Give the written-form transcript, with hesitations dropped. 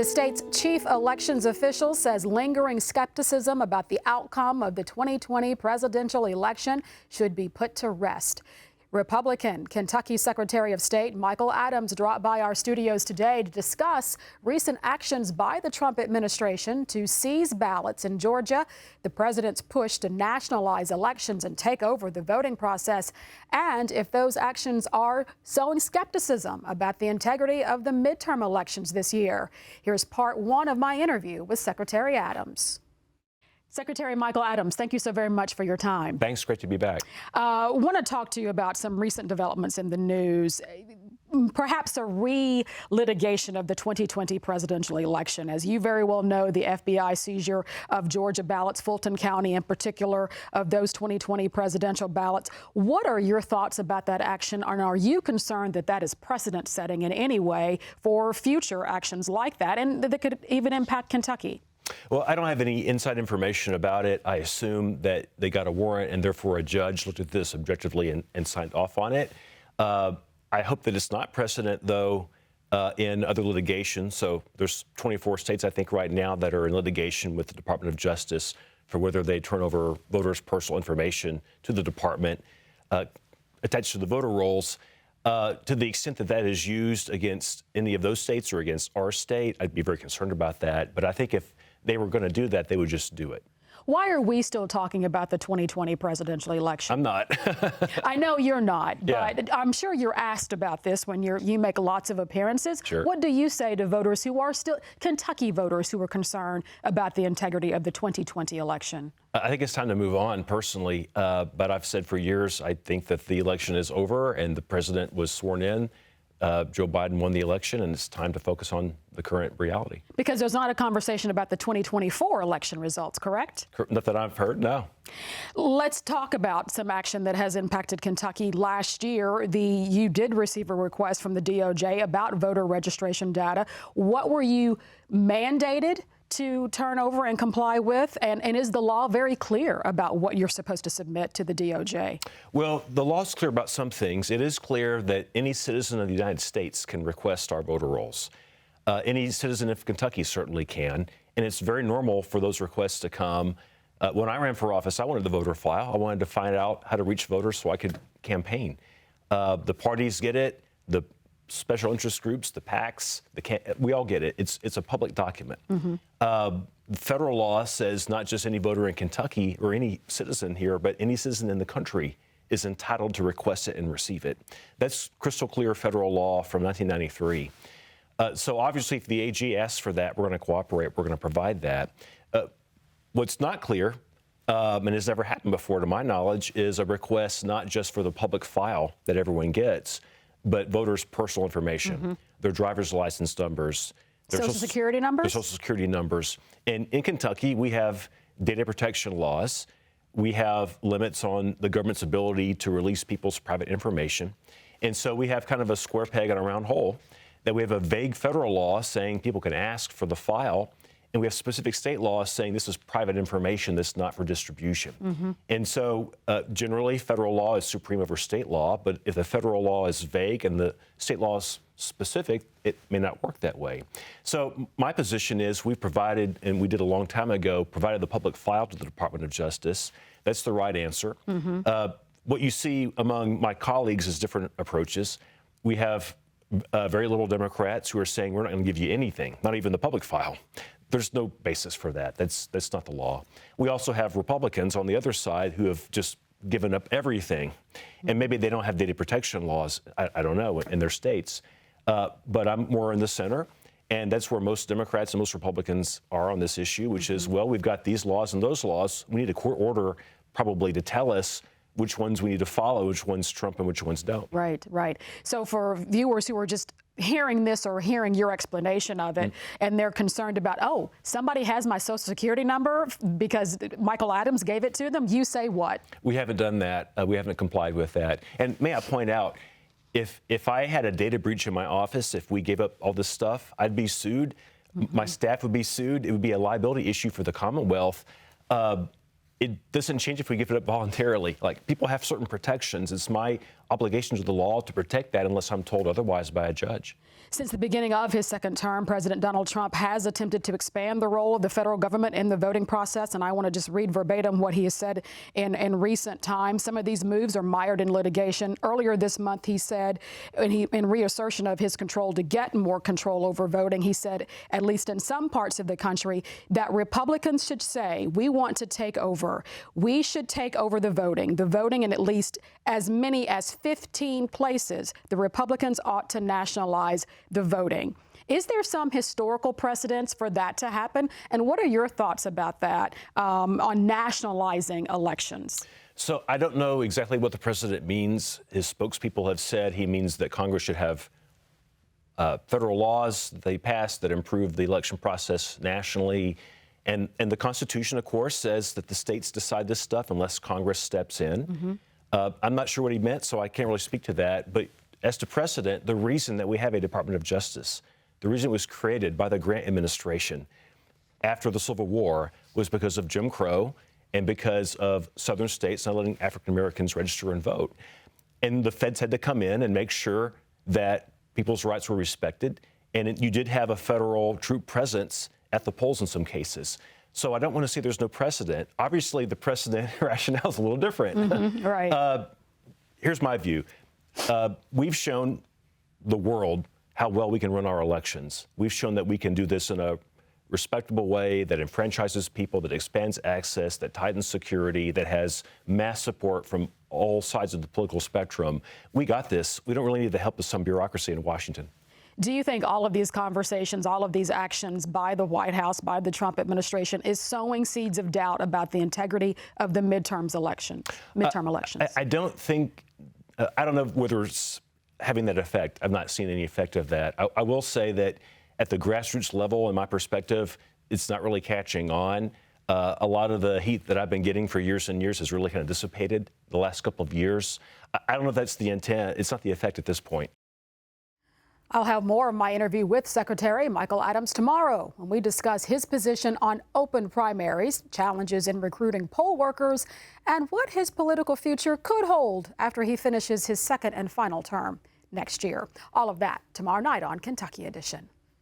The state's chief elections official says lingering skepticism about the outcome of the 2020 presidential election should be put to rest. Republican Kentucky Secretary of State Michael Adams dropped by our studios today to discuss recent actions by the Trump administration to seize ballots in Georgia, the president's push to nationalize elections and take over the voting process, and if those actions are sowing skepticism about the integrity of the midterm elections this year. Here's part one of my interview with Secretary Adams. Secretary Michael Adams, thank you so very much for your time. Thanks. Great to be back. I want to talk to you about some recent developments in the news, perhaps a re-litigation of the 2020 presidential election. As you very well know, the FBI seizure of Georgia ballots, Fulton County in particular, of those 2020 presidential ballots. What are your thoughts about that action, and are you concerned that that is precedent setting in any way for future actions like that, and that could even impact Kentucky? Well, I don't have any inside information about it. I assume that they got a warrant and therefore a judge looked at this objectively and signed off on it. I hope that it's not precedent, though, in other litigation. So there's 24 states, I think, right now that are in litigation with the Department of Justice for whether they turn over voters' personal information to the department attached to the voter rolls. To the extent that that is used against any of those states or against our state, I'd be very concerned about that. But I think if they were going to do that, they would just do it. Why are we still talking about the 2020 presidential election? I'm not. I know you're not, but Yeah. I'm sure you're asked about this when you make lots of appearances. Sure. What do you say to voters who are still, Kentucky voters who are concerned about the integrity of the 2020 election? I think it's time to move on, personally. But I've said for years, I think that the election is over and the president was sworn in. Joe Biden won the election, and it's time to focus on the current reality. Because there's not a conversation about the 2024 election results, correct? Not that I've heard, no. Let's talk about some action that has impacted Kentucky. Last year, you did receive a request from the DOJ about voter registration data. What were you mandated to turn over and comply with? And is the law very clear about what you're supposed to submit to the DOJ? Well, the law's clear about some things. It is clear that any citizen of the United States can request our voter rolls. Any citizen of Kentucky certainly can. And it's very normal for those requests to come. When I ran for office, I wanted the voter file. I wanted to find out how to reach voters so I could campaign. The parties get it. The special interest groups, the PACs, we all get it. It's a public document. Mm-hmm. Federal law says not just any voter in Kentucky or any citizen here, but any citizen in the country is entitled to request it and receive it. That's crystal clear federal law from 1993. So obviously, if the AG asks for that, we're going to cooperate. We're going to provide that. What's not clear, and has never happened before to my knowledge, is a request not just for the public file that everyone gets, but voters' personal information, mm-hmm. their driver's license numbers, their Social Security numbers? Their Social Security numbers. And in Kentucky, we have data protection laws. We have limits on the government's ability to release people's private information. And so we have kind of a square peg in a round hole, that we have a vague federal law saying people can ask for the file, and we have specific state laws saying this is private information that's not for distribution. Mm-hmm. And so generally, federal law is supreme over state law, but if the federal law is vague and the state law is specific, it may not work that way. So my position is we provided, and we did a long time ago, provided the public file to the Department of Justice. That's the right answer. Mm-hmm. What you see among my colleagues is different approaches. We have very little Democrats who are saying we're not going to give you anything, not even the public file. There's no basis for that. That's not the law. We also have Republicans on the other side who have just given up everything. And maybe they don't have data protection laws, I don't know, in their states. But I'm more in the center. And that's where most Democrats and most Republicans are on this issue, which is, well, we've got these laws and those laws. We need a court order probably to tell us which ones we need to follow, which ones trump and which ones don't. Right, right. So for viewers who are just hearing this or hearing your explanation of it, and they're concerned about, oh, somebody has my Social Security number because Michael Adams gave it to them, you say what? We haven't done that. We haven't complied with that. And may I point out, if I had a data breach in my office, if we gave up all this stuff, I'd be sued. Mm-hmm. My staff would be sued. It would be a liability issue for the Commonwealth. It doesn't change if we give it up voluntarily. Like, people have certain protections. It's my obligations of the law to protect that unless I'm told otherwise by a judge. Since the beginning of his second term, President Donald Trump has attempted to expand the role of the federal government in the voting process. And I want to just read verbatim what he has said in recent times. Some of these moves are mired in litigation. Earlier this month, he said, in reassertion of his control to get more control over voting, he said, at least in some parts of the country, that Republicans should say, we want to take over. We should take over the voting in at least as many as 15 places. The Republicans ought to nationalize the voting. Is there some historical precedence for that to happen? And what are your thoughts about that on nationalizing elections? So I don't know exactly what the president means. His spokespeople have said he means that Congress should have federal laws that they pass that improve the election process nationally. And the Constitution, of course, says that the states decide this stuff unless Congress steps in. I'm not sure what he meant, so I can't really speak to that. But as to precedent, the reason that we have a Department of Justice, the reason it was created by the Grant administration after the Civil War was because of Jim Crow and because of southern states not letting African Americans register and vote. And the feds had to come in and make sure that people's rights were respected. And you did have a federal troop presence at the polls in some cases. So I don't want to say there's no precedent. Obviously, the precedent rationale is a little different. Right. Here's my view. We've shown the world how well we can run our elections. We've shown that we can do this in a respectable way that enfranchises people, that expands access, that tightens security, that has mass support from all sides of the political spectrum. We got this. We don't really need the help of some bureaucracy in Washington. Do you think all of these conversations, all of these actions by the White House, by the Trump administration, is sowing seeds of doubt about the integrity of the midterm elections? I don't think, I don't know whether it's having that effect. I've not seen any effect of that. I will say that at the grassroots level, in my perspective, it's not really catching on. A lot of the heat that I've been getting for years and years has really kind of dissipated the last couple of years. I don't know if that's the intent. It's not the effect at this point. I'll have more of my interview with Secretary Michael Adams tomorrow when we discuss his position on open primaries, challenges in recruiting poll workers, and what his political future could hold after he finishes his second and final term next year. All of that tomorrow night on Kentucky Edition.